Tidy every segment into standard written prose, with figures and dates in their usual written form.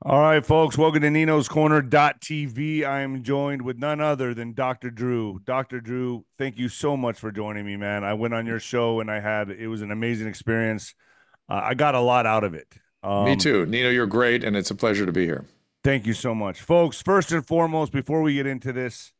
All right, folks, welcome to Nino's Corner.tv. I am joined with none other than Dr. Drew. Dr. Drew, thank you so much for joining me, man. I went on your show and it was an amazing experience. I got a lot out of it. Me too. Nino, you're great, and it's a pleasure to be here. Thank you so much. Folks, first and foremost, before we get into this,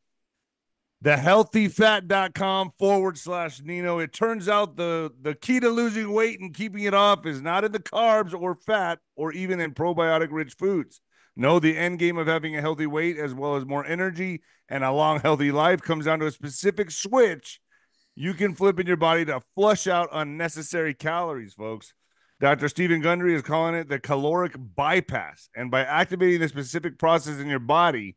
the 𝗤𝗵𝗶𝗹.com/Nino. It turns out the key to losing weight and keeping it off is not in the carbs or fat or even in probiotic rich foods. No, the end game of having a healthy weight as well as more energy and a long, healthy life comes down to a specific switch you can flip in your body to flush out unnecessary calories, folks. Dr. Stephen Gundry is calling it the caloric bypass. And by activating the specific process in your body,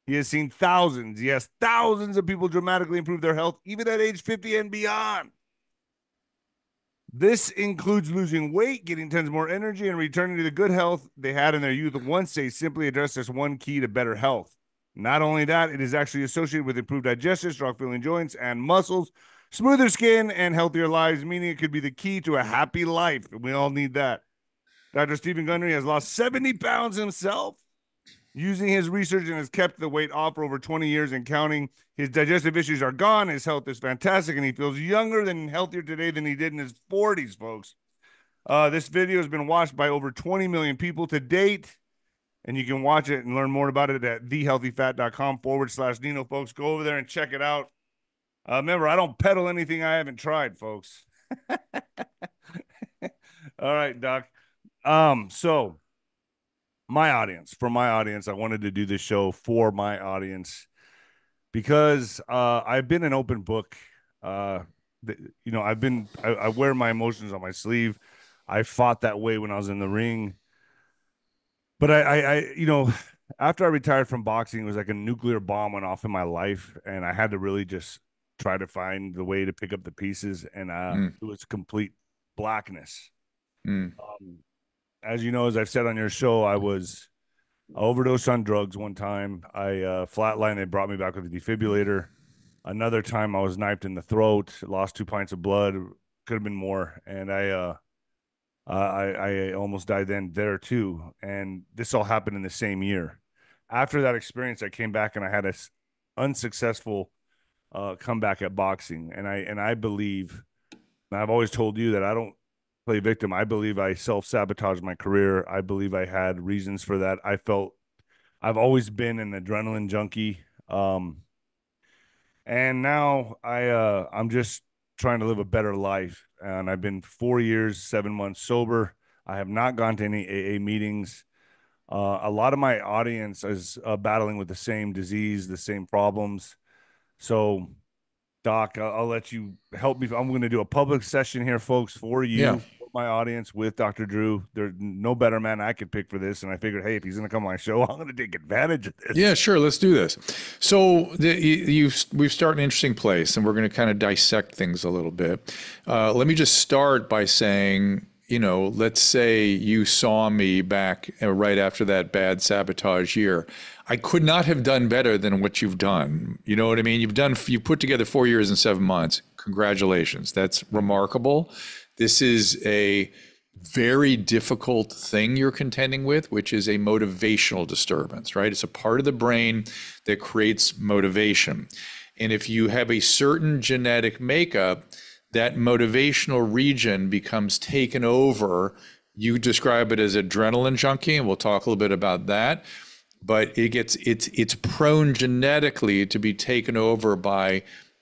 he has seen thousands, yes, thousands of people dramatically improve their health, even at age 50 and beyond. This includes losing weight, getting tons more energy, and returning to the good health they had in their youth once they simply addressed this one key to better health. Not only that, it is actually associated with improved digestion, strong feeling joints and muscles, smoother skin, and healthier lives, meaning it could be the key to a happy life. And we all need that. Dr. Stephen Gundry has lost 70 pounds himself using his research and has kept the weight off for over 20 years and counting. His digestive issues are gone. His health is fantastic, and he feels younger and healthier today than he did in his 40s, folks. This video has been watched by over 20 million people to date, and you can watch it and learn more about it at thehealthyfat.com/Nino, folks. Go over there and check it out. Remember, I don't peddle anything I haven't tried, folks. All right, Doc. So for my audience, I wanted to do this show for my audience because I've been an open book. I wear my emotions on my sleeve. I fought that way when I was in the ring. But after I retired from boxing, it was like a nuclear bomb went off in my life, and I had to really just try to find the way to pick up the pieces, and it was complete blackness. As you know, as I've said on your show, I was overdosed on drugs one time. I flatlined. They brought me back with a defibrillator. Another time, I was knifed in the throat, lost 2 pints of blood. Could have been more, and I almost died there too. And this all happened in the same year. After that experience, I came back and I had a unsuccessful comeback at boxing. And I believe, and I've always told you that I don't play victim. I believe I self-sabotaged my career. I believe I had reasons for that. I've always been an adrenaline junkie. And now I'm just trying to live a better life. And I've been 4 years, 7 months sober. I have not gone to any AA meetings. A lot of my audience is battling with the same disease, the same problems. So, Doc, I'll let you help me. I'm going to do a public session here, folks, for you, Yeah. for my audience, with Dr. Drew. There's no better man I could pick for this. And I figured, hey, if he's going to come on my show, I'm going to take advantage of this. Yeah, sure. Let's do this. So we've started an interesting place, and we're going to kind of dissect things a little bit. Let me just start by saying, let's say you saw me back right after that bad sabotage year. I could not have done better than what you've done. You know what I mean? You put together 4 years and 7 months. Congratulations. That's remarkable. This is a very difficult thing you're contending with, which is a motivational disturbance, right? It's a part of the brain that creates motivation. And if you have a certain genetic makeup, that motivational region becomes taken over. You describe it as adrenaline junkie, and we'll talk a little bit about that. But it's prone genetically to be taken over by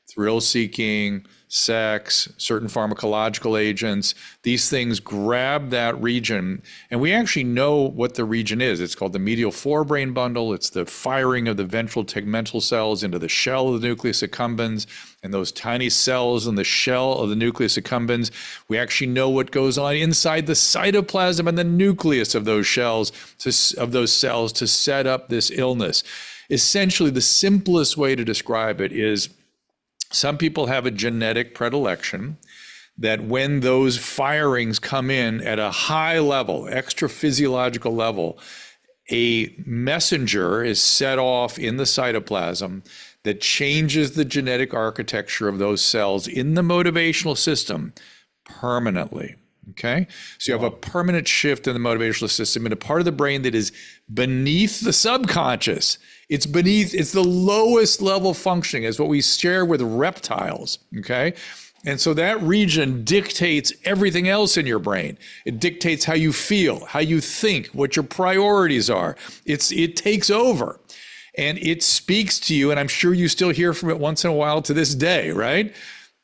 thrill-seeking, sex, certain pharmacological agents. These things grab that region, and we actually know what the region is. It's called the medial forebrain bundle. It's the firing of the ventral tegmental cells into the shell of the nucleus accumbens, and those tiny cells in the shell of the nucleus accumbens. We actually know what goes on inside the cytoplasm and the nucleus of those cells to set up this illness. Essentially, the simplest way to describe it is some people have a genetic predilection that when those firings come in at a high level, extra physiological level, a messenger is set off in the cytoplasm that changes the genetic architecture of those cells in the motivational system permanently. Okay. So you have a permanent shift in the motivational system in a part of the brain that is beneath the subconscious. It's the lowest level functioning. It's what we share with reptiles. Okay. And so that region dictates everything else in your brain. It dictates how you feel, how you think, what your priorities are. It takes over and it speaks to you. And I'm sure you still hear from it once in a while to this day, right?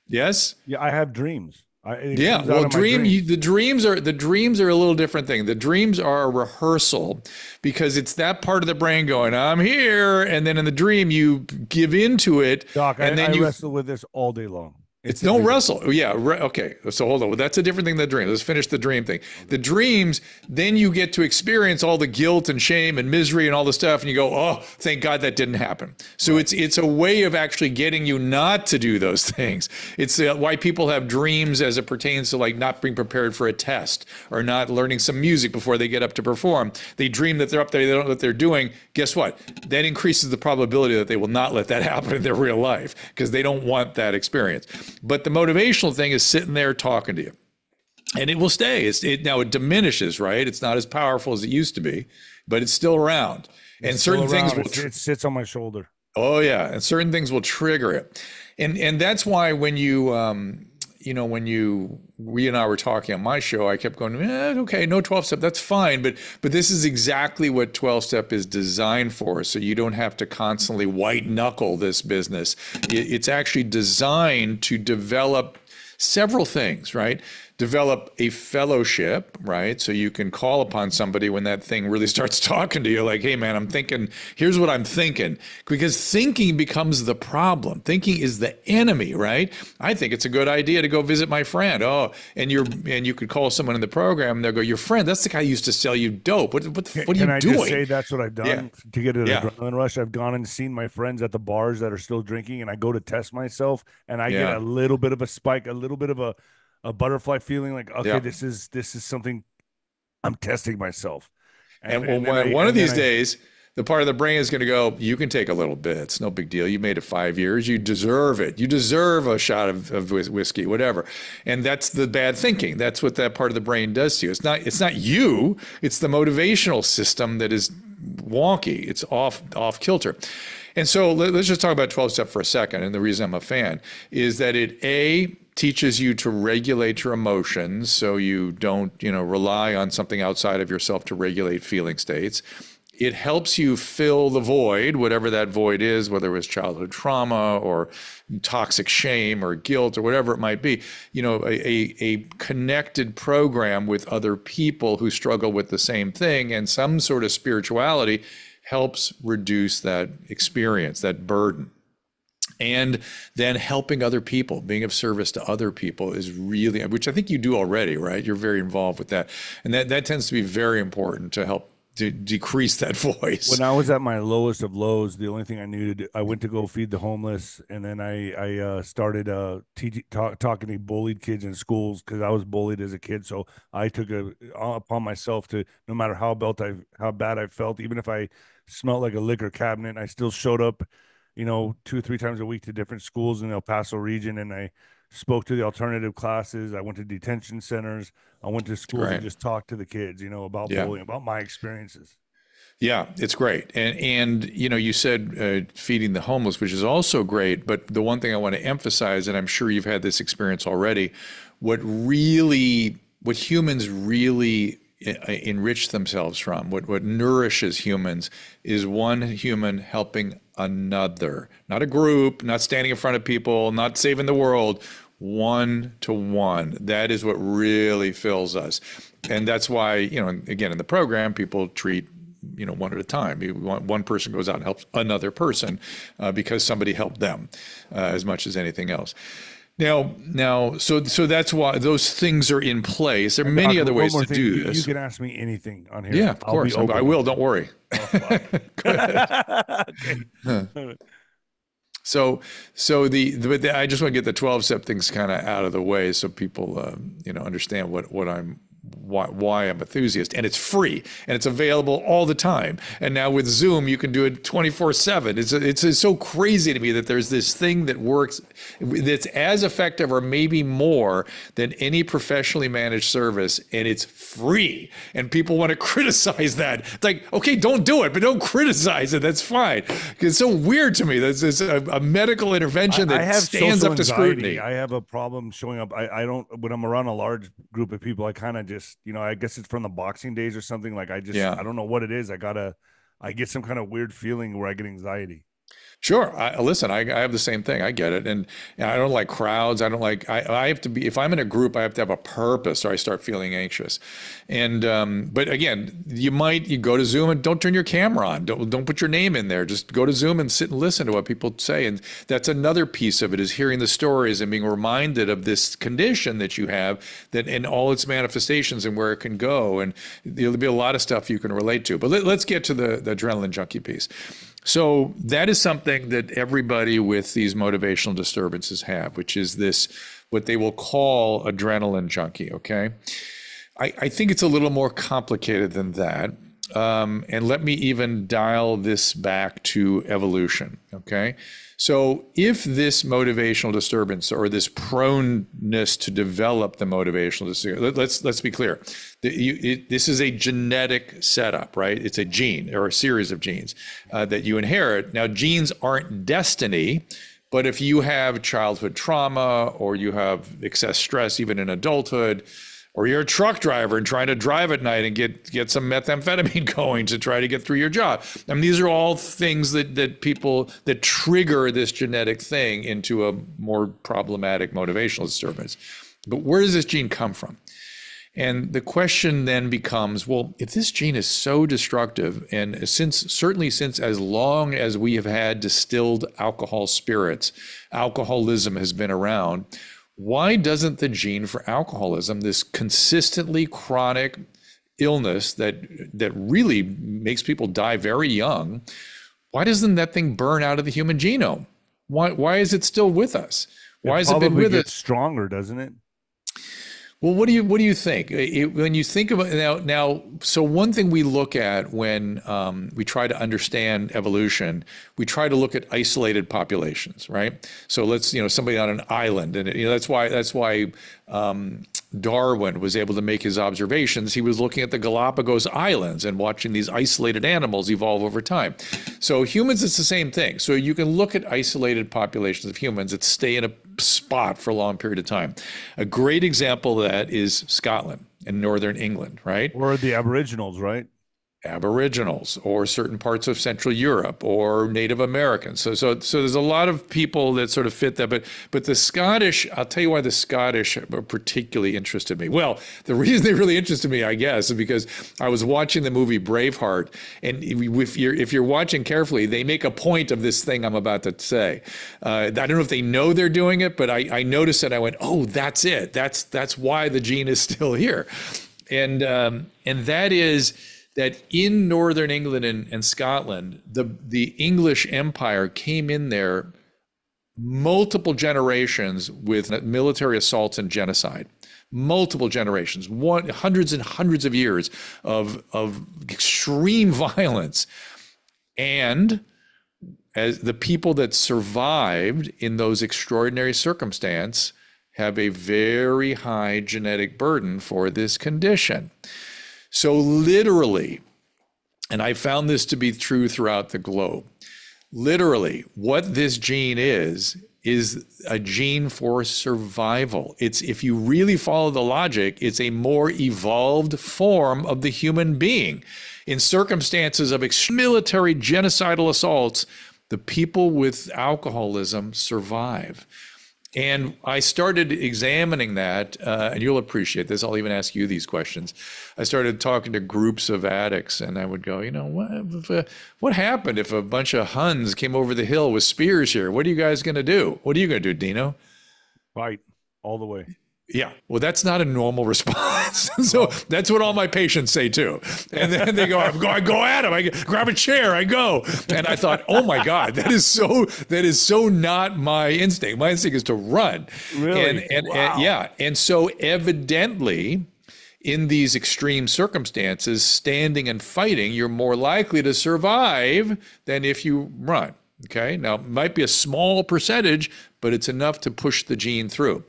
Yes. Yeah, I have dreams. The dreams are a little different thing. The dreams are a rehearsal because it's that part of the brain going, I'm here. And then in the dream, you give into it. Doc, and then I you wrestle with this all day long. It's no wrestle. Yeah. Okay. So hold on. That's a different thing than the dream. Let's finish the dream thing. The dreams, then you get to experience all the guilt and shame and misery and all the stuff. And you go, oh, thank God that didn't happen. So it's a way of actually getting you not to do those things. It's why people have dreams as it pertains to like not being prepared for a test or not learning some music before they get up to perform. They dream that they're up there. They don't know what they're doing. Guess what? That increases the probability that they will not let that happen in their real life because they don't want that experience. But the motivational thing is sitting there talking to you. And it will stay. Now it diminishes, right? It's not as powerful as it used to be, but it's still around. And certain things will... It sits on my shoulder. Oh, yeah. And certain things will trigger it. And that's why when we and I were talking on my show, I kept going, okay, no 12-step, that's fine. But this is exactly what 12-step is designed for. So you don't have to constantly white knuckle this business. It's actually designed to develop several things, right? Develop a fellowship, right? So you can call upon somebody when that thing really starts talking to you like, hey man, I'm thinking, here's what I'm thinking. Because thinking becomes the problem. Thinking is the enemy, right? I think it's a good idea to go visit my friend. Oh, and you could call someone in the program and they'll go, your friend, that's the guy who used to sell you dope. What are you doing? Can I just say that's what I've done to get an adrenaline rush? I've gone and seen my friends at the bars that are still drinking and I go to test myself and I get a little bit of a spike, a little bit of a butterfly feeling like, okay, this is something I'm testing myself. And one of these days, the part of the brain is going to go, you can take a little bit. It's no big deal. You made it 5 years. You deserve it. You deserve a shot of whiskey, whatever. And that's the bad thinking. That's what that part of the brain does to you. It's not you. It's the motivational system that is wonky. It's off kilter. And so let's just talk about 12-step for a second. And the reason I'm a fan is that it teaches you to regulate your emotions so you don't, rely on something outside of yourself to regulate feeling states. It helps you fill the void, whatever that void is, whether it was childhood trauma or toxic shame or guilt or whatever it might be. A connected program with other people who struggle with the same thing and some sort of spirituality helps reduce that experience, that burden. And then helping other people, being of service to other people is really, which I think you do already, right? You're very involved with that. And that tends to be very important to help to decrease that voice. When I was at my lowest of lows, the only thing I knew to do, I went to go feed the homeless. And then I started talking to bullied kids in schools because I was bullied as a kid. So I took upon myself to, no matter how bad I felt, even if I smelled like a liquor cabinet, I still showed up 2 or 3 times a week to different schools in the El Paso region. And I spoke to the alternative classes. I went to detention centers. I went to schools and just talked to the kids, about bullying, about my experiences. Yeah, it's great. And you said feeding the homeless, which is also great. But the one thing I want to emphasize, and I'm sure you've had this experience already, what humans really enrich themselves from, what nourishes humans is one human helping another, not a group, not standing in front of people, not saving the world, one to one. That is what really fills us. And that's why, again, in the program, people treat, one at a time. One person goes out and helps another person because somebody helped them as much as anything else. Now, so that's why those things are in place. There are many other ways to do this. You can ask me anything on here. Yeah, of course. I will. Don't worry. Oh, go ahead. Okay. So I just want to get the 12-step things kind of out of the way so people, understand what I'm why I'm enthusiast, and it's free and it's available all the time. And now with Zoom, you can do it 24/7. It's so crazy to me that there's this thing that works that's as effective or maybe more than any professionally managed service, and it's free. And people want to criticize that. It's like, okay, don't do it, but don't criticize it. That's fine. It's so weird to me. That's a medical intervention that stands up to scrutiny. I have a problem showing up. I don't, when I'm around a large group of people, I kind of just, I guess it's from the boxing days or something. Like I don't know what it is. I get some kind of weird feeling where I get anxiety. Sure. Listen, I have the same thing. I get it. And I don't like crowds. I don't like, I have to be, if I'm in a group, I have to have a purpose or I start feeling anxious. And, but again, you go to Zoom and don't turn your camera on. Don't put your name in there. Just go to Zoom and sit and listen to what people say. And that's another piece of it, is hearing the stories and being reminded of this condition that you have, that in all its manifestations and where it can go. And there'll be a lot of stuff you can relate to. But let's get to the adrenaline junkie piece. So that is something that everybody with these motivational disturbances have, which is this, what they will call adrenaline junkie, okay? I think it's a little more complicated than that. And let me even dial this back to evolution, okay? So if this motivational disturbance or this proneness to develop the motivational disturbance, let's be clear. This is a genetic setup, right? It's a gene or a series of genes that you inherit. Now, genes aren't destiny, but if you have childhood trauma or you have excess stress, even in adulthood, or you're a truck driver and trying to drive at night and get some methamphetamine going to try to get through your job. I mean, these are all things that people that trigger this genetic thing into a more problematic motivational disturbance. But where does this gene come from? And the question then becomes, well, if this gene is so destructive, and certainly since as long as we have had distilled alcohol spirits, alcoholism has been around, why doesn't the gene for alcoholism, this consistently chronic illness that really makes people die very young, why doesn't that thing burn out of the human genome? Why is it still with us? Why has it been with us? It stronger, doesn't it? Well, what do you think? When you think about now, so one thing we look at when we try to understand evolution, we try to look at isolated populations, right? So let's, somebody on an island, and that's why Darwin was able to make his observations. He was looking at the Galapagos Islands and watching these isolated animals evolve over time. So humans, it's the same thing. So you can look at isolated populations of humans that stay in a spot for a long period of time. A great example of that is Scotland and northern England, right? Or the Aboriginals, right? Aboriginals, or certain parts of Central Europe, or Native Americans. So there's a lot of people that sort of fit that. But the Scottish, I'll tell you why the Scottish particularly interested me. Well, the reason they really interested me, I guess, is because I was watching the movie Braveheart, and if you're watching carefully, they make a point of this thing I'm about to say. I don't know if they know they're doing it, but I noticed it. I went, oh, that's it. That's why the gene is still here, and that is that in northern England and Scotland, the English Empire came in there multiple generations with military assaults and genocide. Multiple generations, hundreds and hundreds of years of extreme violence. And as the people that survived in those extraordinary circumstances have a very high genetic burden for this condition. So literally, and I found this to be true throughout the globe, literally what this gene is a gene for survival. It's, if you really follow the logic, it's a more evolved form of the human being. In circumstances of military genocidal assaults, the people with alcoholism survive. And I started examining that, and you'll appreciate this. I'll even ask you these questions. I started talking to groups of addicts, and I would go, what happened if a bunch of Huns came over the hill with spears here? What are you guys going to do? What are you going to do, Nino? Fight all the way. Yeah, well, that's not a normal response. So that's what all my patients say too. And then they go, I go at them. I grab a chair, I go. And I thought, oh my God, that is so not my instinct. My instinct is to run. Really? And yeah. And so evidently, in these extreme circumstances, standing and fighting, you're more likely to survive than if you run. Okay. Now, it might be a small percentage, but it's enough to push the gene through.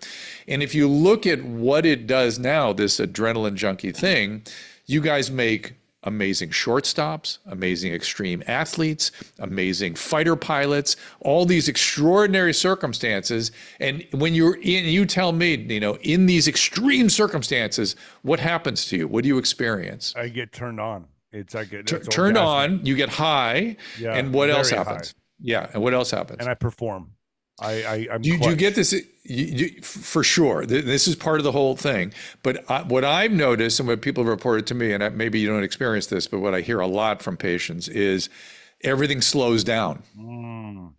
And if you look at what it does now, this adrenaline junkie thing, you guys make amazing shortstops, amazing extreme athletes, amazing fighter pilots, all these extraordinary circumstances. And when you're in, you tell me, Nino, in these extreme circumstances, what happens to you? What do you experience? I get turned on. It's like turned on, you get high, yeah, and what else happens? High. Yeah, and what else happens? And I perform. I'm do you get this? For sure. This is part of the whole thing. But what I've noticed and what people have reported to me, and maybe you don't experience this, but what I hear a lot from patients is everything slows down.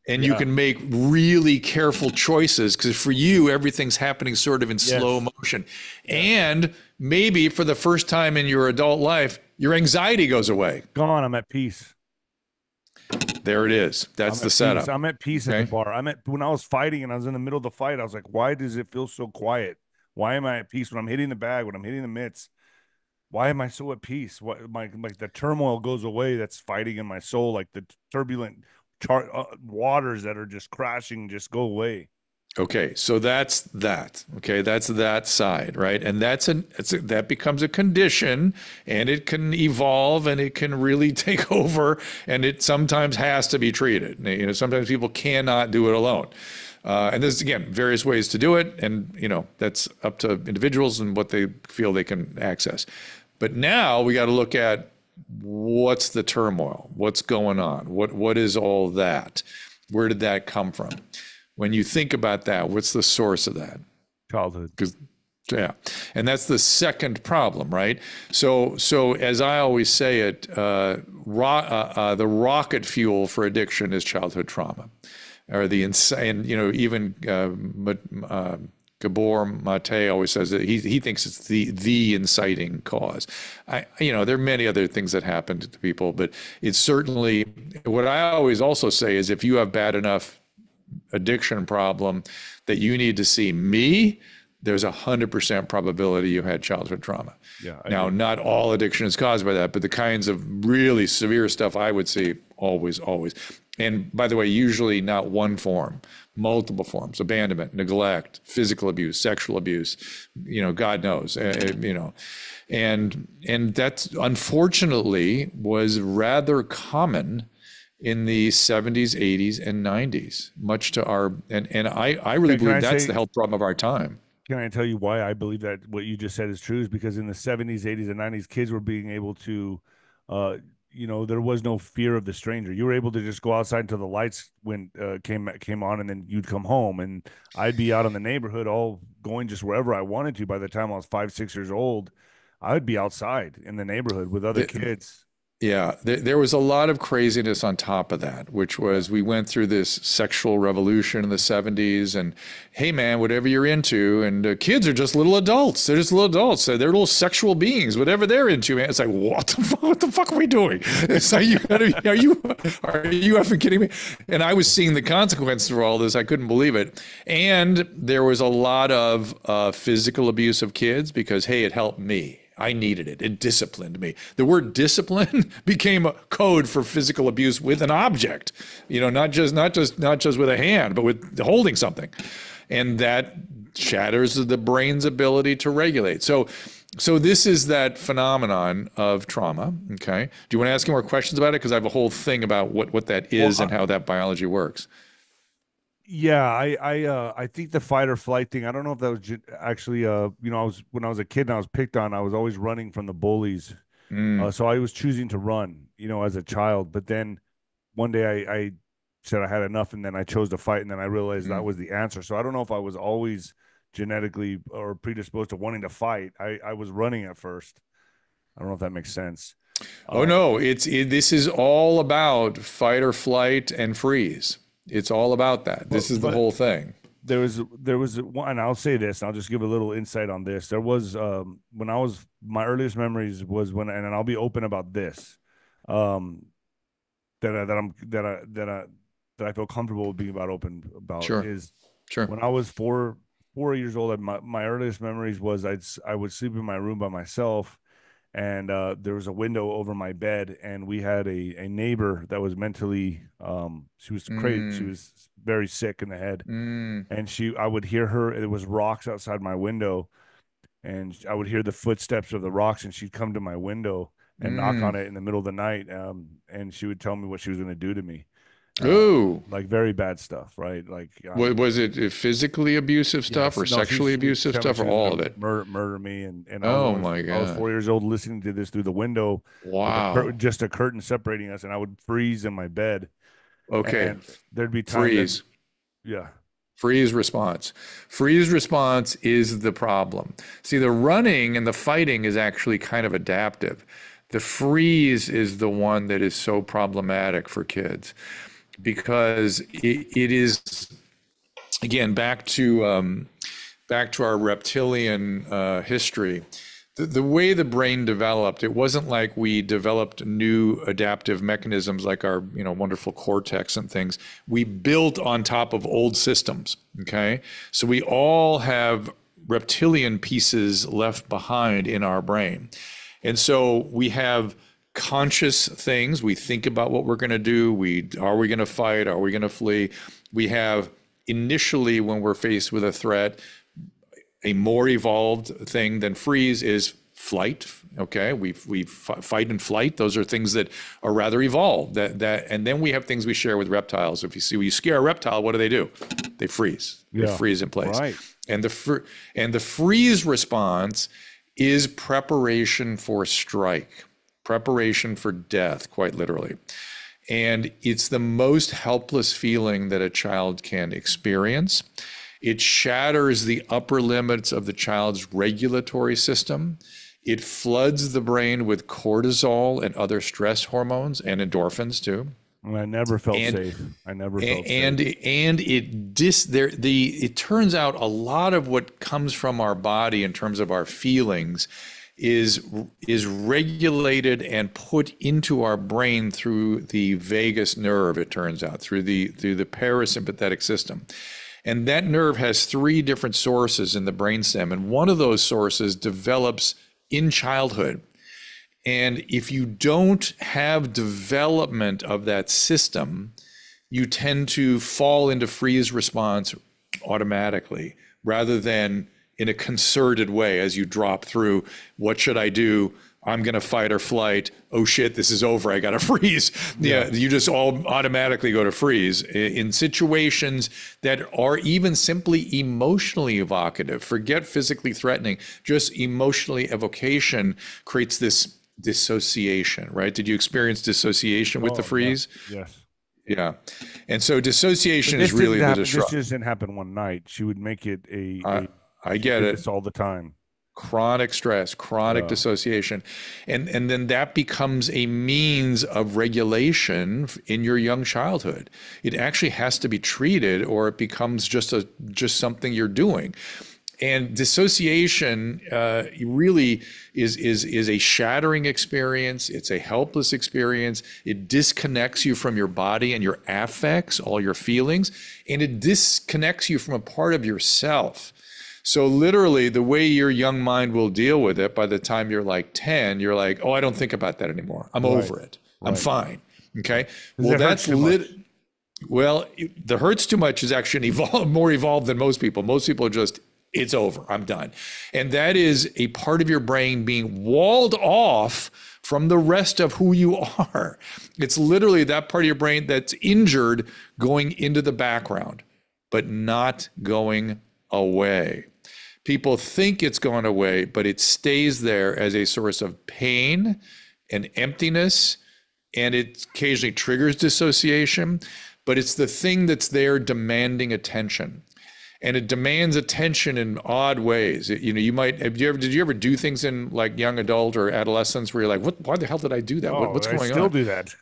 And you can make really careful choices because for you, everything's happening sort of in slow motion. And maybe for the first time in your adult life, your anxiety goes away. Gone. I'm at peace. There it is. That's the setup. Peace. I'm at peace at the bar. When I was fighting and I was in the middle of the fight, I was like, why does it feel so quiet? Why am I at peace when I'm hitting the bag, when I'm hitting the mitts? Why am I so at peace? What like the turmoil goes away that's fighting in my soul, like the turbulent waters that are just crashing just go away. Okay, so that's that. Okay, that's that side, right? And that becomes a condition, and it can evolve, and it can really take over, and it sometimes has to be treated. Sometimes people cannot do it alone. And there's, again, various ways to do it, and that's up to individuals and what they feel they can access. But now we got to look at what's the turmoil, what's going on, what is all that, where did that come from? When you think about that, what's the source of that? Childhood. Yeah. And that's the second problem, right? So as I always say it, the rocket fuel for addiction is childhood trauma. Or the insane, even 𝗵𝗶𝗶𝗹 always says that he thinks it's the inciting cause. There are many other things that happen to people, but it's certainly, what I always also say is if you have bad enough addiction problem that you need to see me, there's 100% probability you had childhood trauma. Yeah. Now, not all addiction is caused by that, but the kinds of really severe stuff I would see always. And by the way, usually not one form, multiple forms: abandonment, neglect, physical abuse, sexual abuse, God knows, and that's unfortunately was rather common in the 70s, 80s, and 90s, much to our, and I really believe that's the health problem of our time. Can I tell you why I believe that what you just said is true? Is because in the 70s, 80s, and 90s, kids were being able to, there was no fear of the stranger. You were able to just go outside until the lights came on, and then you'd come home, and I'd be out in the neighborhood, all going just wherever I wanted to. By the time I was 5, 6 years old, I would be outside in the neighborhood with other kids. Yeah, there was a lot of craziness on top of that, which was we went through this sexual revolution in the 70s, and hey, man, whatever you're into, and kids are just little adults. They're just little adults. They're little sexual beings, whatever they're into, man. It's like, what the fuck are we doing? It's like, are you effing kidding me? And I was seeing the consequences of all this. I couldn't believe it. And there was a lot of physical abuse of kids because, hey, it helped me. I needed it. It disciplined me. The word discipline became a code for physical abuse with an object, not just with a hand, but with holding something. And that shatters the brain's ability to regulate. So this is that phenomenon of trauma. Okay. Do you want to ask any more questions about it? Because I have a whole thing about what that is and how that biology works. Yeah, I think the fight or flight thing, I don't know if that was actually, when I was a kid and I was picked on, I was always running from the bullies. So I was choosing to run, as a child. But then one day I said I had enough, and then I chose to fight, and then I realized that was the answer. So I don't know if I was always genetically or predisposed to wanting to fight. I was running at first. I don't know if that makes sense. Oh, no, this is all about fight or flight and freeze. It's all about that. This is the whole thing. There was one, and I'll say this, and I'll just give a little insight on this. There was when I was, my earliest memories was when, and I'll be open about this, that I feel comfortable with being open about. Sure. Is sure. When I was 4 4 years old. My earliest memories was I would sleep in my room by myself, and there was a window over my bed, and we had a neighbor that was mentally she was crazy. She was very sick in the head, and I would hear her. It was rocks outside my window, and I would hear the footsteps of the rocks, and she'd come to my window and knock on it in the middle of the night, and she would tell me what she was going to do to me. Ooh. Like very bad stuff, right? Like, was it physically abusive stuff, or sexually abusive stuff, or all of it? Murder me, and oh my God! I was 4 years old listening to this through the window. Wow! Just a curtain separating us, and I would freeze in my bed. Okay, and there'd be times. Yeah. Freeze response. Freeze response is the problem. See, the running and the fighting is actually kind of adaptive. The freeze is the one that is so problematic for kids, because it is, again, back to our reptilian history. The way the brain developed, it wasn't like we developed new adaptive mechanisms like our wonderful cortex and things. We built on top of old systems, okay? So we all have reptilian pieces left behind in our brain. And so we have conscious things. We think about what we're going to do. Are we going to fight? Are we going to flee? We have, initially, when we're faced with a threat, a more evolved thing than freeze is flight. Okay, we fight and flight. Those are things that are rather evolved. And then we have things we share with reptiles. If you scare a reptile, what do? They freeze. They freeze in place. Right. And the freeze response is preparation for strike, preparation for death, quite literally. And it's the most helpless feeling that a child can experience. It shatters the upper limits of the child's regulatory system. It floods the brain with cortisol and other stress hormones and endorphins too. I never felt safe. I never felt safe. And it turns out a lot of what comes from our body in terms of our feelings is regulated and put into our brain through the vagus nerve, it turns out, through the parasympathetic system. And that nerve has 3 different sources in the brainstem, and one of those sources develops in childhood. And if you don't have development of that system, you tend to fall into freeze response automatically, rather than in a concerted way as you drop through, what should I do? I'm going to fight or flight. Oh shit, this is over. I got to freeze. Yeah, you just all automatically go to freeze. In situations that are even simply emotionally evocative, forget physically threatening, just emotionally evocation creates this dissociation, right? Did you experience dissociation with the freeze? Yes. Yeah. And so dissociation is really the disruption. This just didn't happen one night. She would make it I get it. This all the time. Chronic stress, chronic dissociation. And then that becomes a means of regulation in your young childhood. It actually has to be treated, or it becomes just something you're doing. And dissociation really is a shattering experience. It's a helpless experience. It disconnects you from your body and your affects, all your feelings, and it disconnects you from a part of yourself. So literally, the way your young mind will deal with it, by the time you're like 10, you're like, oh, I don't think about that anymore. I'm over it. I'm fine. Okay. Well, that's the hurts too much is actually more evolved than most people. Most people are just, it's over. I'm done. And that is a part of your brain being walled off from the rest of who you are. It's literally that part of your brain that's injured going into the background, but not going away. People think it's gone away, but it stays there as a source of pain and emptiness, and it occasionally triggers dissociation, but it's the thing that's there demanding attention. And it demands attention in odd ways. Did you ever do things in like young adult or adolescence where you're like, why the hell did I do that? What's going on? I still do that.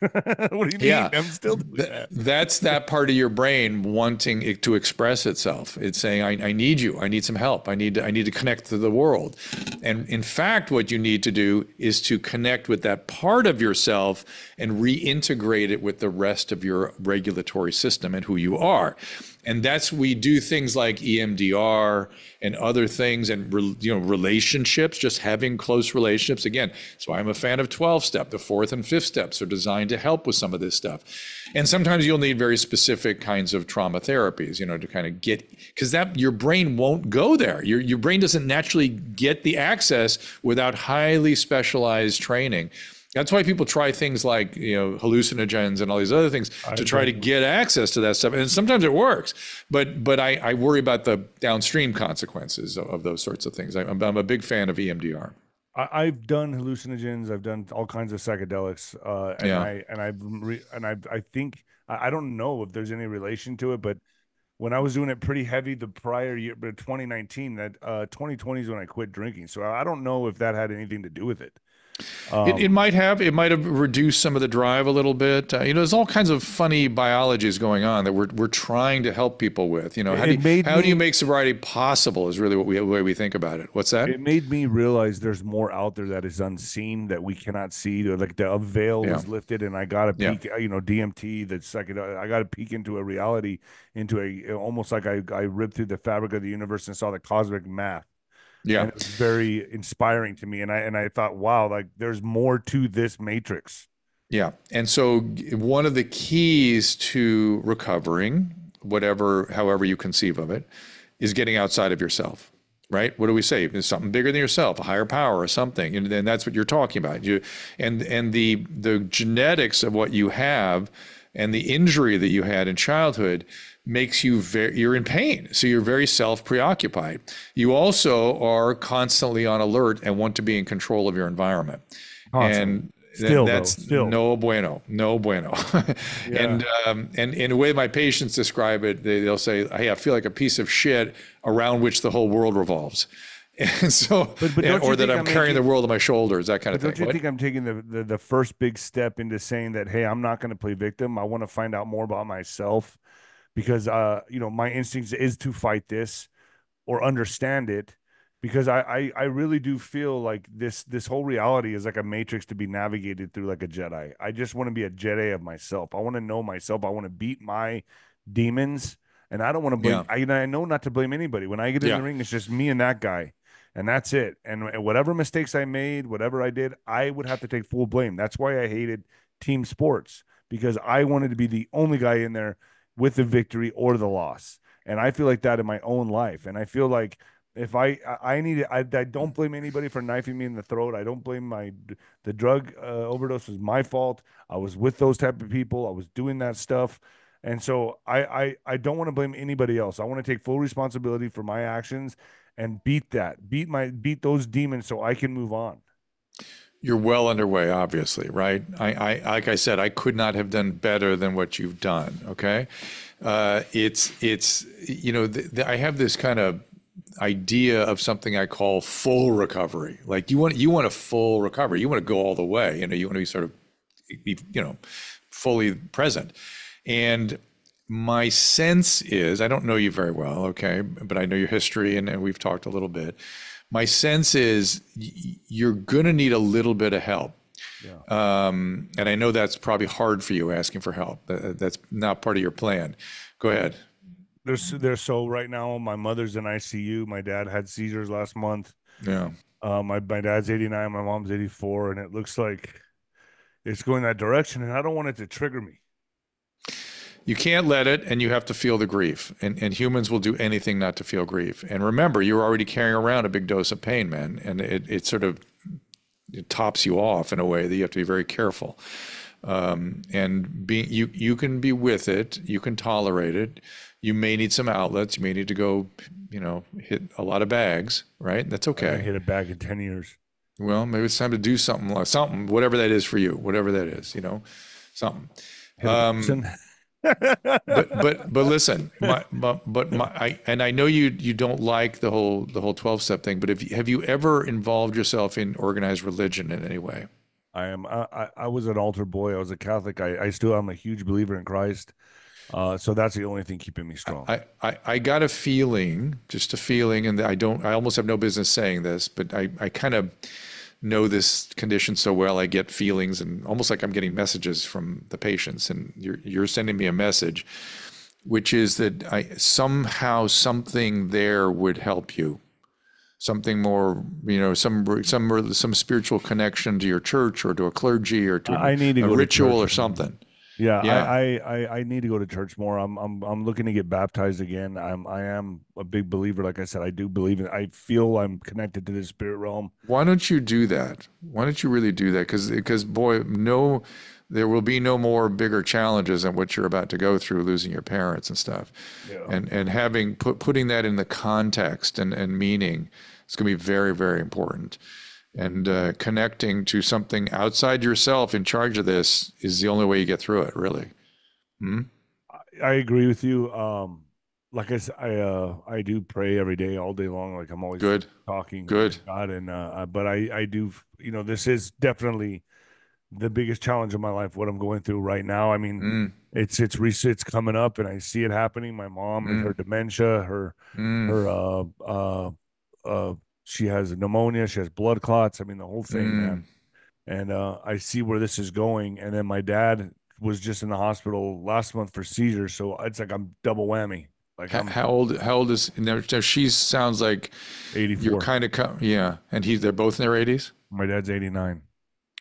What do you mean? I'm still doing that. That's that part of your brain wanting it to express itself. It's saying, I need you. I need some help. I need to connect to the world. And in fact, what you need to do is to connect with that part of yourself and reintegrate it with the rest of your regulatory system and who you are. And that's, we do things like EMDR and other things, and relationships, just having close relationships. Again, that's why I'm a fan of 12-step. The 4th and 5th steps are designed to help with some of this stuff. And sometimes you'll need very specific kinds of trauma therapies, to kind of get, because that your brain won't go there. Your brain doesn't naturally get the access without highly specialized training. That's why people try things like, hallucinogens and all these other things to try to get access to that stuff. And sometimes it works, but I worry about the downstream consequences of those sorts of things. I'm a big fan of EMDR. I've done hallucinogens. I've done all kinds of psychedelics. I think, I don't know if there's any relation to it, but when I was doing it pretty heavy the prior year, but 2019, that 2020 is when I quit drinking. So I don't know if that had anything to do with it. It might have reduced some of the drive a little bit. There's all kinds of funny biologies going on that we're trying to help people with. How do you make sobriety possible is really the way we think about it. What's that? It made me realize there's more out there that is unseen that we cannot see. Like the veil was lifted, and I got to peek. DMT, the psychedelic. I got to peek into a reality, almost like I ripped through the fabric of the universe and saw the cosmic math. Yeah, and it's very inspiring to me, and I thought, wow, like there's more to this matrix. Yeah, and so one of the keys to recovering, however you conceive of it, is getting outside of yourself. Right? What do we say? There's something bigger than yourself, a higher power or something, and then that's what you're talking about. And the genetics of what you have and the injury that you had in childhood makes you you're in pain. So you're very self-preoccupied. You also are constantly on alert and want to be in control of your environment. Awesome. And that's no bueno. Yeah. And in the way my patients describe it, they'll say, hey, I feel like a piece of shit around which the whole world revolves. And so, or that I'm carrying the world on my shoulders, that kind of thing. Don't you think I'm taking the first big step into saying that, hey, I'm not going to play victim. I want to find out more about myself, because my instincts is to fight this or understand it, because I really do feel like this whole reality is like a matrix to be navigated through like a Jedi. I just want to be a Jedi of myself. I want to know myself. I want to beat my demons, and I don't want to blame. I know not to blame anybody. When I get in the ring, it's just me and that guy. And that's it. And whatever mistakes I made, whatever I did, I would have to take full blame. That's why I hated team sports, because I wanted to be the only guy in there with the victory or the loss. And I feel like that in my own life. And I feel like if I don't blame anybody for knifing me in the throat. I don't blame the drug overdose was my fault. I was with those type of people. I was doing that stuff. And so I don't want to blame anybody else. I want to take full responsibility for my actions and beat those demons so I can move on. You're well underway, obviously, right? I like I said, I could not have done better than what you've done. Okay, I have this kind of idea of something I call full recovery. Like you want a full recovery. You want to go all the way. You want to be sort of, fully present. And my sense is, I don't know you very well, okay, but I know your history and we've talked a little bit. My sense is you're going to need a little bit of help. Yeah. And I know that's probably hard for you, asking for help. That's not part of your plan. Go ahead. So right now, my mother's in ICU. My dad had seizures last month. Yeah. My dad's 89, my mom's 84, and it looks like it's going that direction, and I don't want it to trigger me. You can't let it, and you have to feel the grief. And humans will do anything not to feel grief. And remember, you're already carrying around a big dose of pain, man. And it sort of tops you off in a way that you have to be very careful. You can be with it. You can tolerate it. You may need some outlets. You may need to go, hit a lot of bags, right? That's okay. I hit a bag in 10 years. Well, maybe it's time to do something, whatever that is for you, whatever that is, something. But listen, I know you don't like the whole 12-step thing, but have you ever involved yourself in organized religion in any way? I was an altar boy. I was a Catholic. I still am a huge believer in Christ. So that's the only thing keeping me strong. I got a feeling, and I almost have no business saying this, but I kind of know this condition so well. I get feelings, and almost like I'm getting messages from the patients, and you're sending me a message which is that somehow something there would help you. Something more, some spiritual connection to your church or to a clergy or to I need to a go to ritual or church. something. Yeah, Yeah. I need to go to church more. I'm looking to get baptized again. I am a big believer. Like I said, I do believe in. I feel I'm connected to the spirit realm. Why don't you do that? Why don't you really do that? Because boy, no, there will be no more bigger challenges than what you're about to go through, losing your parents and stuff. Yeah. And having putting that in the context and meaning, it's going to be very, very important. And connecting to something outside yourself in charge of this is the only way you get through it, really. I agree with you. Like I said, I do pray every day, all day long. Like I'm always talking to God, and but I do, this is definitely the biggest challenge of my life. What I'm going through right now. I mean, it's coming up, and I see it happening. My mom and her dementia, she has pneumonia, she has blood clots. I mean, the whole thing, man. And I see where this is going. And then my dad was just in the hospital last month for seizures, so it's like I'm double whammy. Like how old is now? She sounds like 84. You're kind of yeah, and they're both in their 80s. My dad's 89.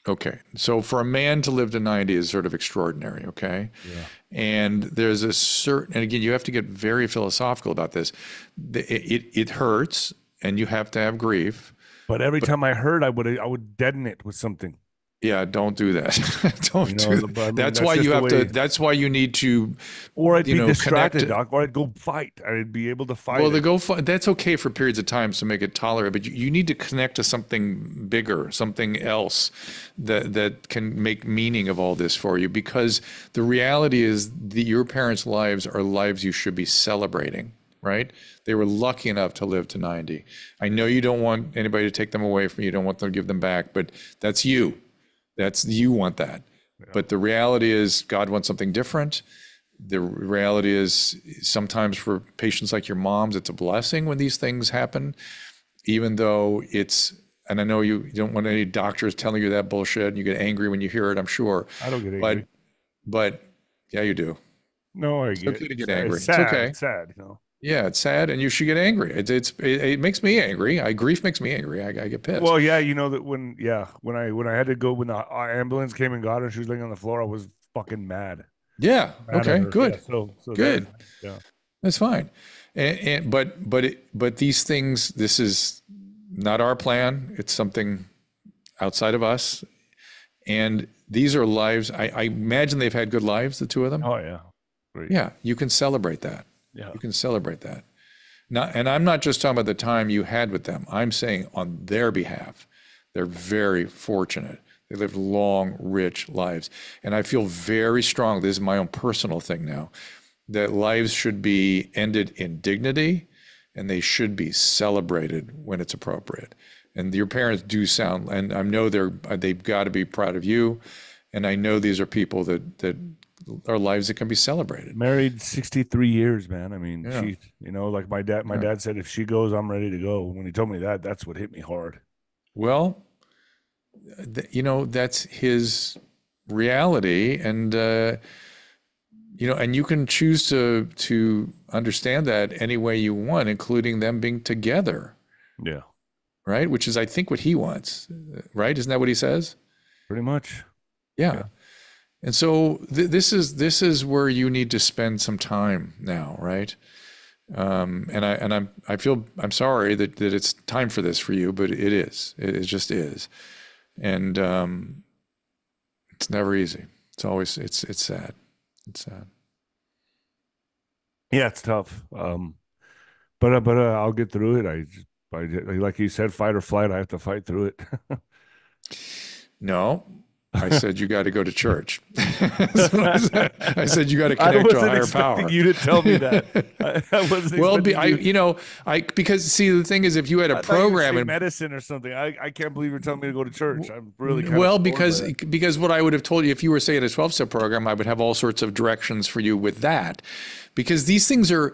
Okay, so for a man to live to 90 is sort of extraordinary. Okay, yeah. And there's a certain, and again, you have to get very philosophical about this. It hurts, and you have to have grief. But every time I heard, I would deaden it with something. Yeah, don't do that. Don't do that. I mean, that's why you have to. That's why you need to. Or I'd be distracted, Doc. Or I'd go fight. I'd be able to fight. Well, that's okay for periods of time to make it tolerable. But you need to connect to something bigger, something else that can make meaning of all this for you. Because the reality is that your parents' lives are lives you should be celebrating. Right? They were lucky enough to live to 90. I know you don't want anybody to take them away from you. You don't want them to give them back. But that's you. You want that. Yeah. But the reality is God wants something different. The reality is sometimes for patients like your mom's, it's a blessing when these things happen, even though and I know you don't want any doctors telling you that bullshit and you get angry when you hear it, I'm sure. I don't get angry. But yeah, you do. No, it's okay to get angry. It's sad. It's okay. It's sad, Yeah, it's sad, and you should get angry. It makes me angry. Grief makes me angry. I get pissed. Well, yeah, that when I had to go, when the ambulance came and got her, she was laying on the floor. I was fucking mad. Yeah. Okay. Good. Yeah, so good. Yeah, that's fine. But these things. This is not our plan. It's something outside of us, and these are lives. I imagine they've had good lives, the two of them. Oh yeah. Great. Yeah, you can celebrate that. Yeah. You can celebrate that. And I'm not just talking about the time you had with them. I'm saying on their behalf, they're very fortunate. They lived long, rich lives. And I feel very strong, this is my own personal thing now, that lives should be ended in dignity and they should be celebrated when it's appropriate. And your parents do sound, and I know they've got to be proud of you. And I know these are people that are lives that can be celebrated. Married 63 years, man. I mean, she, like my dad said, if she goes, I'm ready to go. When he told me that, that's what hit me hard. Well, that's his reality. And, and you can choose to understand that any way you want, including them being together. Yeah. Right. Which is, I think, what he wants. Right. Isn't that what he says? Pretty much. Yeah. And so this is where you need to spend some time now, right? And I'm sorry that it's time for this for you, but it is. It just is, and it's never easy. It's always it's sad. It's sad. Yeah, it's tough. But I'll get through it. Like you said, fight or flight. I have to fight through it. No. I said you got to go to church. I said you got to connect to a higher power. You to tell me that. I wasn't. Well, because see, the thing is, if you had a program in medicine or something, I can't believe you're telling me to go to church. I'm really because what I would have told you if you were saying a 12-step program, I would have all sorts of directions for you with that, because these things are.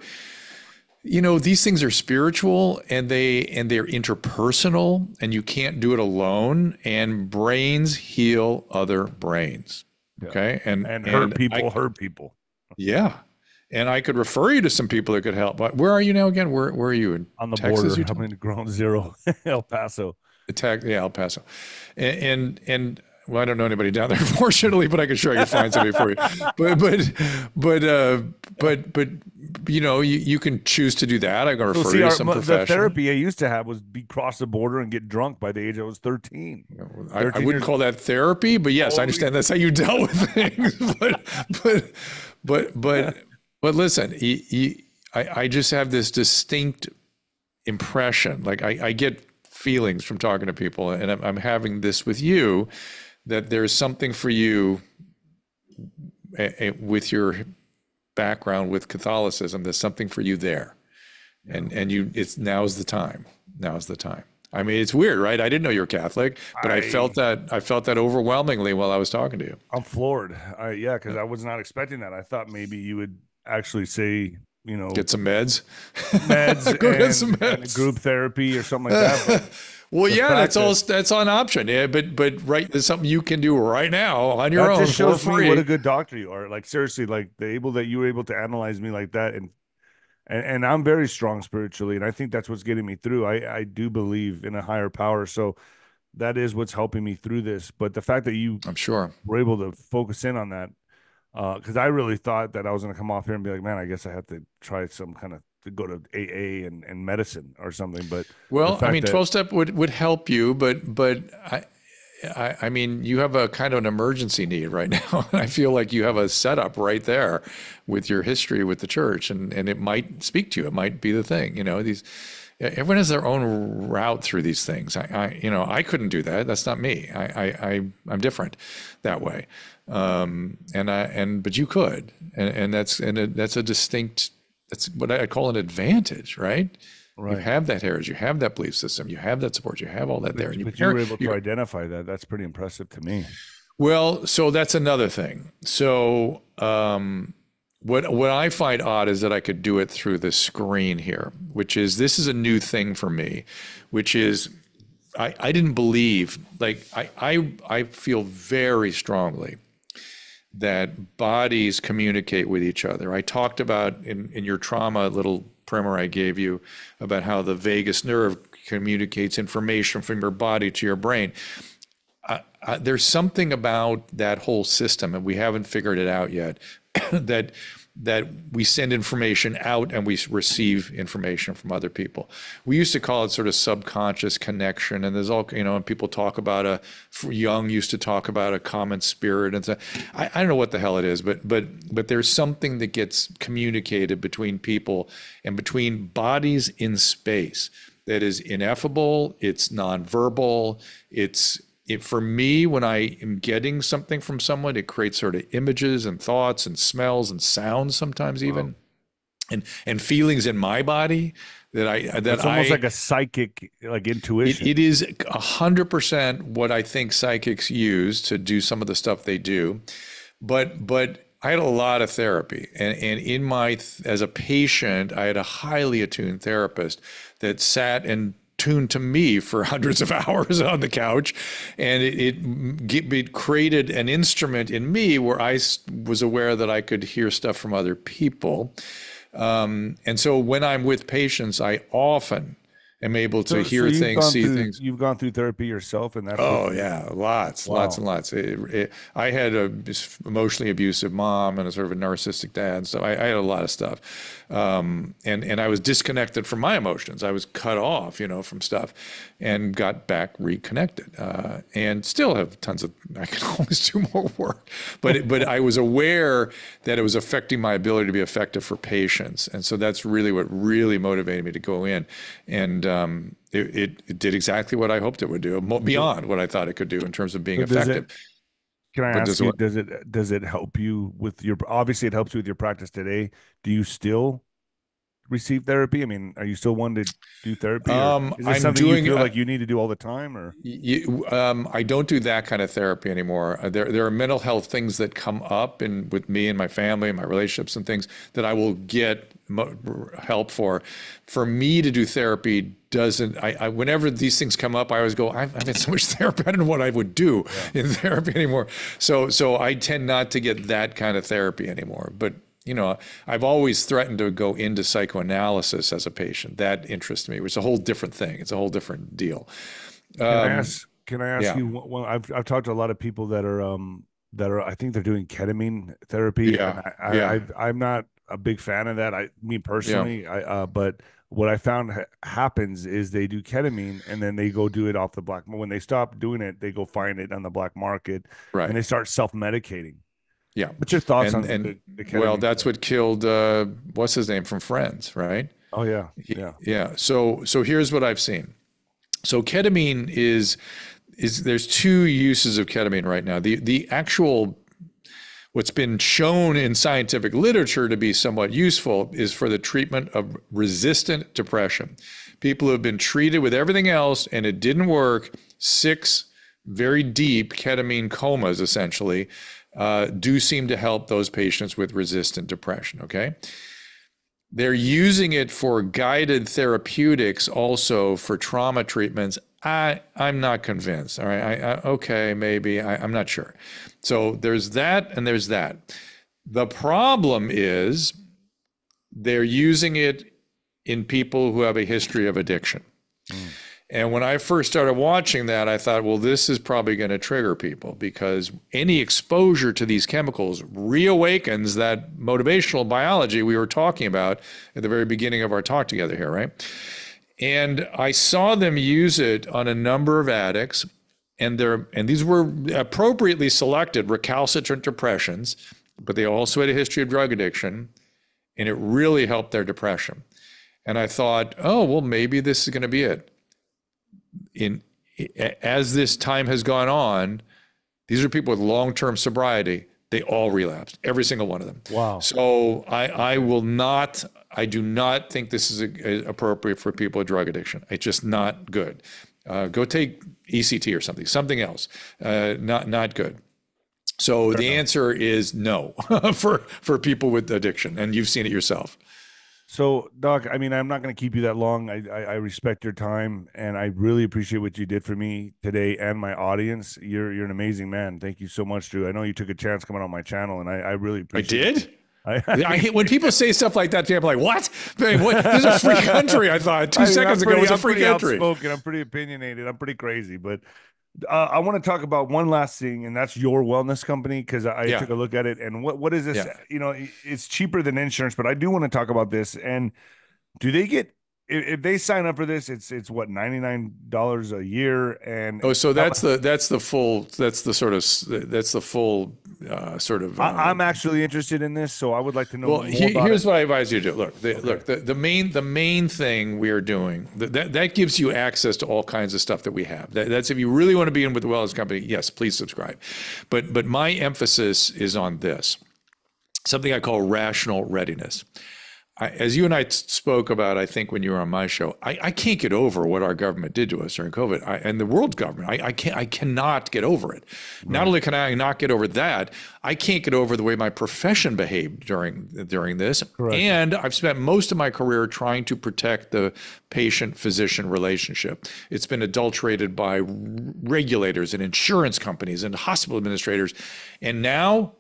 These things are spiritual and they're interpersonal, and you can't do it alone, and brains heal other brains. Okay. And hurt people hurt people. Yeah. and I could refer you to some people that could help. But where are you now again? Where are you in On the Texas? border, I'm in Ground Zero, El Paso. Yeah, El Paso, and well, I don't know anybody down there, fortunately, but I could sure I could find somebody for you. But you know, you can choose to do that. I can refer you to some professional. The therapy I used to have was be cross the border and get drunk by the age I was 13. I wouldn't call that therapy, but yes, I understand that's how you dealt with things. But listen, I just have this distinct impression. Like I get feelings from talking to people, and I'm having this with you, that there's something for you with your background with Catholicism. There's something for you there, and now's the time. Now's the time. I mean, it's weird, right? I didn't know you were Catholic, but I felt that overwhelmingly while I was talking to you. I'm floored. Yeah, because I was not expecting that. I thought maybe you would actually say, you know, get some meds, go get some meds, and group therapy or something like that. Well, yeah, that's an option. Yeah, but right, there's something you can do right now on your own. That just shows me what a good doctor you are. Like seriously, like you were able to analyze me like that, and I'm very strong spiritually, and I think that's what's getting me through. I do believe in a higher power, so that is what's helping me through this. But the fact that I'm sure were able to focus in on that, because I really thought that I was going to come off here and be like, man, I guess I have to try some kind of to go to AA and medicine or something. But well, I mean, 12-step would help you, but I mean, you have a kind of an emergency need right now. I feel like you have a setup right there with your history with the church, and it might speak to you. It might be the thing, you know, everyone has their own route through these things. I couldn't do that. That's not me. I'm different that way. But you could, and that's a distinct, that's what I call an advantage, right? Right. You have that heritage, you have that belief system, you have that support, you have all that there. And you were able to identify that. That's pretty impressive to me. Well, so that's another thing. So what I find odd is that I could do it through the screen here, this is a new thing for me, which is I didn't believe, like I feel very strongly that bodies communicate with each other. I talked about in your trauma little primer I gave you about how the vagus nerve communicates information from your body to your brain. There's something about that whole system, and we haven't figured it out yet, that we send information out and we receive information from other people. We used to call it sort of subconscious connection, and there's all, you know, and people talk about Jung used to talk about a common spirit, and so I don't know what the hell it is, but there's something that gets communicated between people and between bodies in space that is ineffable, it's nonverbal, for me, when I am getting something from someone, it creates sort of images and thoughts and smells and sounds sometimes even, and feelings in my body it's almost like a psychic, like intuition. It is 100% what I think psychics use to do some of the stuff they do, but I had a lot of therapy, and as a patient, I had a highly attuned therapist that sat and tuned to me for hundreds of hours on the couch, and it created an instrument in me where I was aware that I could hear stuff from other people, and so when I'm with patients, I often am able to hear things, see things. You've gone through therapy yourself, and that's yeah, lots and lots. I had a emotionally abusive mom and a sort of a narcissistic dad, so I had a lot of stuff, and I was disconnected from my emotions. I was cut off, you know, from stuff, and got back reconnected, and still have tons of. I can always do more work, but I was aware that it was affecting my ability to be effective for patients, and so that's really what really motivated me to go in, and it did exactly what I hoped it would do, beyond what I thought it could do in terms of being effective. Can I ask you, does it help you with obviously it helps you with your practice today. Do you still receive therapy? I mean, are you still one to do therapy? Is this something you feel like you need to do all the time, or? I don't do that kind of therapy anymore. There are mental health things that come up with me and my family and my relationships and things that I will get help for. For me to do therapy doesn't, whenever these things come up, I always go, I've had so much therapy, I don't know what I would do in therapy anymore. So I tend not to get that kind of therapy anymore. But I've always threatened to go into psychoanalysis as a patient. That interests me. It's a whole different thing. It's a whole different deal. Can I ask Yeah. you? Well, I've talked to a lot of people that are I think they're doing ketamine therapy, and Yeah. Yeah. I'm not a big fan of that. Me Yeah. personally, but what I found happens is they do ketamine and then they go do it off the black. When they stop doing it, they go find it on the black market and Right. they start self-medicating. Yeah. What's your thoughts on And the well, ketamine? that's what killed what's his name from Friends, right? Oh yeah, yeah. Yeah. So here's what I've seen. So ketamine is there's two uses of ketamine right now. The actual what's been shown in scientific literature to be somewhat useful is for the treatment of resistant depression. People who have been treated with everything else and it didn't work, 6 very deep ketamine comas essentially do seem to help those patients with resistant depression, okay? They're using it for guided therapeutics also for trauma treatments. I'm not convinced. All right. Okay, maybe. I'm not sure. So there's that and there's that. The problem is they're using it in people who have a history of addiction. And when I first started watching that, I thought, well, this is probably going to trigger people because any exposure to these chemicals reawakens that motivational biology we were talking about at the very beginning of our talk together here, right? And I saw them use it on a number of addicts, and these were appropriately selected recalcitrant depressions, but they also had a history of drug addiction, and it really helped their depression. And I thought, oh, well, maybe this is going to be it. As this time has gone on, these are people with long-term sobriety. They all relapsed, every single one of them. Wow. So I do not think this is appropriate for people with drug addiction. It's just not good. Go take ECT or something else. Not good. So the answer is no for people with addiction, and you've seen it yourself. So, Doc, I mean, I'm not going to keep you that long. I respect your time, and I really appreciate what you did for me today and my audience. You're an amazing man. Thank you so much, Drew. I know you took a chance coming on my channel, and I really appreciate it. I did? I hate when people say stuff like that to me. I'm like, what? Man, what? This is a free country, I thought. 2 seconds ago, it was a free country. I'm pretty opinionated. I'm pretty crazy, but I want to talk about one last thing, and that's your wellness company, because I took a look at it. And what is this? Yeah. You know, it's cheaper than insurance, but I do want to talk about this. And do they get, if they sign up for this, it's what, $99 a year? And so that's the full sort of. I'm actually interested in this, so I would like to know. Well, more about here's it. what I advise you to do. Look, the main thing we are doing that gives you access to all kinds of stuff that we have. That's if you really want to be in with the wellness company. Yes, please subscribe. But my emphasis is on this, something I call rational readiness. As you and I spoke about, I think when you were on my show, I can't get over what our government did to us during COVID, and the world's government. I cannot get over it. Right. Not only can I not get over that, I can't get over the way my profession behaved during this. Correct. And I've spent most of my career trying to protect the patient-physician relationship. It's been adulterated by regulators and insurance companies and hospital administrators, and now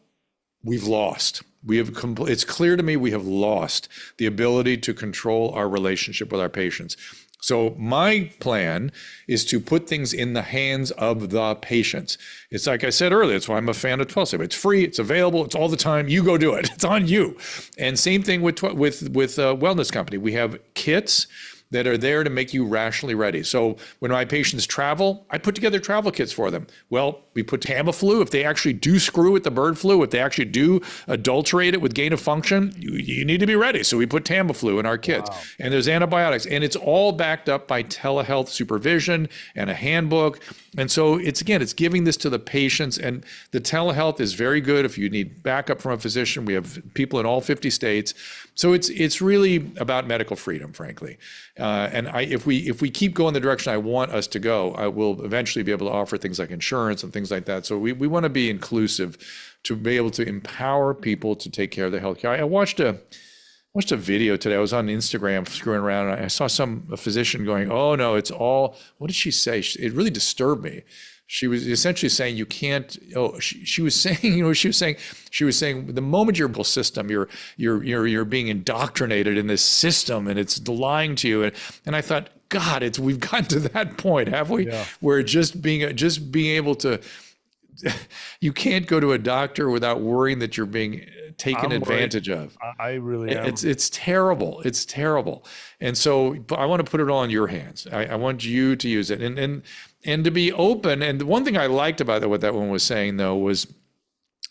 we've lost. It's clear to me we have lost the ability to control our relationship with our patients. So my plan is to put things in the hands of the patients. It's like I said earlier, that's why I'm a fan of 𝗬𝗏. It's free, it's available, it's all the time. You go do it. It's on you. And same thing with wellness company. We have kits that are there to make you rationally ready. So when my patients travel, I put together travel kits for them. Well, we put Tamiflu. If they actually do screw with the bird flu, if they actually do adulterate it with gain of function, you need to be ready. So we put Tamiflu in our kits. Wow. And there's antibiotics. And it's all backed up by telehealth supervision and a handbook. And so it's giving this to the patients. And the telehealth is very good if you need backup from a physician. We have people in all 50 states. So it's really about medical freedom, frankly. And if we keep going the direction I want us to go, I will eventually be able to offer things like insurance and things like that. So we want to be inclusive to be able to empower people to take care of their healthcare. I watched a video today. I was on Instagram screwing around, and I saw a physician going, "Oh no, it's all." What did she say? It really disturbed me. She was essentially saying you can't. Oh, she was saying, you know, she was saying the moment you're in system, you're being indoctrinated in this system, and it's lying to you. And I thought, God, we've gotten to that point, have we? Yeah. Where just being able to, you can't go to a doctor without worrying that you're being taken advantage of. I really am. It's terrible. It's terrible. And so I want to put it all in your hands. I want you to use it and to be open. And the one thing I liked about what that woman was saying, though, was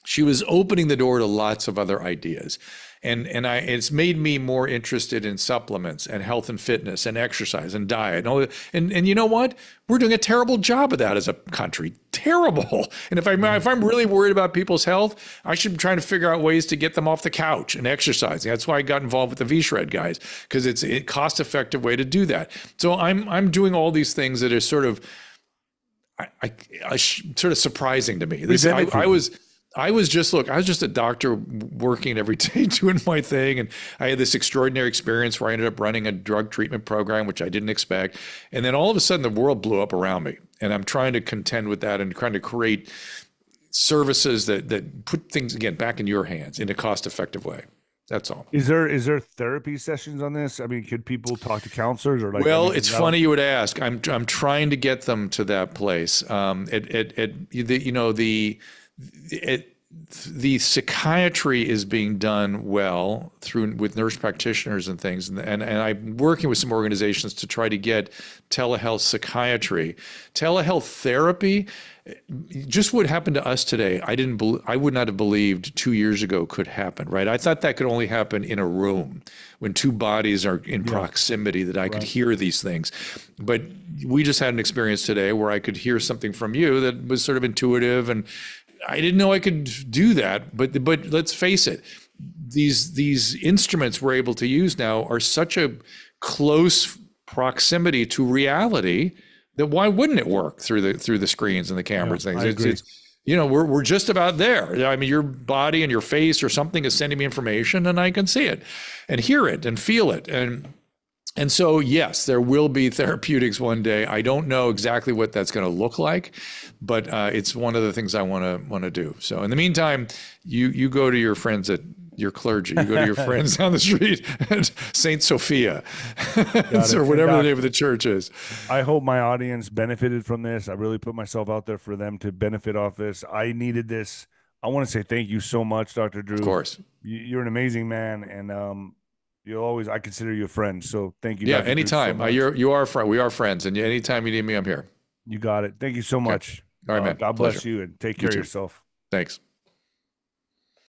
she was opening the door to lots of other ideas. And it's made me more interested in supplements and health and fitness and exercise and diet. And you know what? We're doing a terrible job of that as a country. Terrible. And if I'm really worried about people's health, I should be trying to figure out ways to get them off the couch and exercising. That's why I got involved with the 𝗕𝗏𝗏 guys, because it's a cost-effective way to do that. So I'm doing all these things that are sort of sort of surprising to me. I was just a doctor working every day doing my thing. And I had this extraordinary experience where I ended up running a drug treatment program, which I didn't expect. And then all of a sudden the world blew up around me. And I'm trying to contend with that and trying to create services that put things, again, back in your hands in a cost-effective way. That's all. Is there therapy sessions on this? I mean, could people talk to counselors or like? Well, it's funny you would ask. I'm trying to get them to that place. The psychiatry is being done well with nurse practitioners and things, and I'm working with some organizations to try to get telehealth psychiatry, telehealth therapy. Just what happened to us today, I would not have believed 2 years ago could happen, right? I thought that could only happen in a room when two bodies are in proximity, that I could hear these things. But we just had an experience today where I could hear something from you that was sort of intuitive, and I didn't know I could do that. But let's face it, these instruments we're able to use now are such a close proximity to reality that why wouldn't it work through the screens and the cameras and things? It's we're just about there. I mean, your body and your face or something is sending me information, and I can see it and hear it and feel it. And so, yes, there will be therapeutics one day. I don't know exactly what that's going to look like, but it's one of the things I want to do. So in the meantime, you go to your friends at your clergy, you go to your friends down the street at St. Sophia or whatever the name of the church is. I hope my audience benefited from this. I really put myself out there for them to benefit off this. I needed this. I want to say thank you so much, Dr. Drew. Of course. You're an amazing man, and I consider you a friend. So thank you. Yeah, Dr. anytime. Drew, so you are a friend. We are friends, and anytime you need me, I'm here. You got it. Thank you so much. All right, man. God bless you, and take care of yourself. Thanks.